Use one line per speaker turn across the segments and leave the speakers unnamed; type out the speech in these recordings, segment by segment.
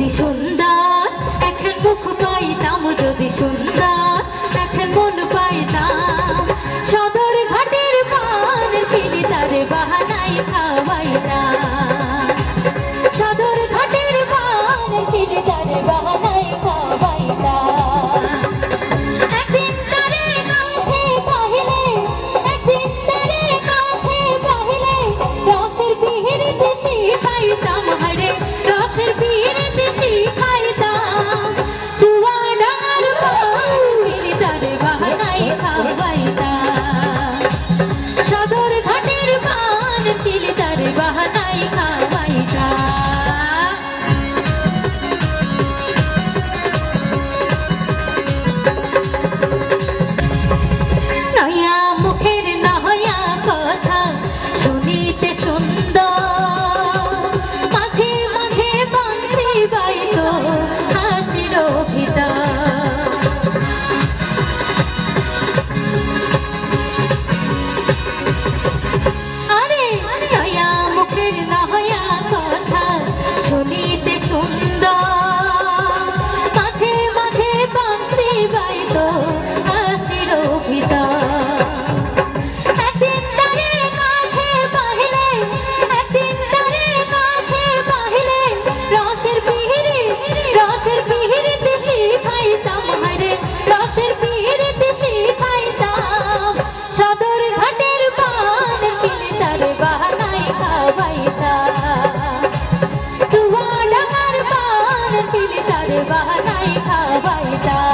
যদি সুন্দর এখন মুখ পাইতাম, যদি সুন্দর এখন মন পাইতাম, সদর ঘাটের পান কিনে তারে বাহানাই খাওয়াইতাম, সদর ঘাটের পান কিনে তারে বাহানাই খাওয়াইতাম। একদিন তারে কাছে পাহিলে, একদিন তারে কাছে পাহিলে, রসের বিহির দেশি খাইতাম, হায়রে রসের বিহির দেশি খাইতাম, চুয়া ডাঙার পান কিনে তারে বাহানাই খাওয়াইতাম, সদর ঘাটের পান কিনে তারে বাহানাই খাওয়াইতাম। নয়া মুখের নহয়া কথা শুনিতে সুন্দর, মাঝে মাঝে বাঁশি বাইতো হাসির ভিতর, আরে নয়া মুখের নহয়া কথা শুনিতে সুন্দর, মাঝে মাঝে বাঁশি বাইতো হাসির ভিতর। একদিন তারে কাছে পাহিলে, একদিন তারে কাছে পাহিলে, রসের বিহিরে, রসের বিহিরে দেশি খাইতাম, হায়রে রসের বিহিরে দেশি খাইতাম, সদর ঘাটের পান কিনে তারে বাহানাই খাওয়াইতাম, চুয়া ডাঙার পান কিনে তারে বাহানাই খাওয়াইতাম।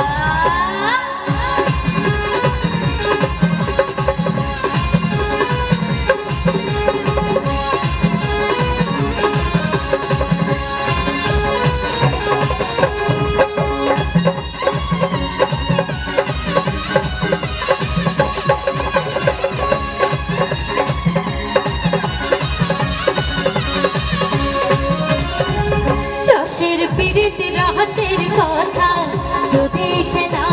রসের পীড়িত রহস্যের কথা যদি সে না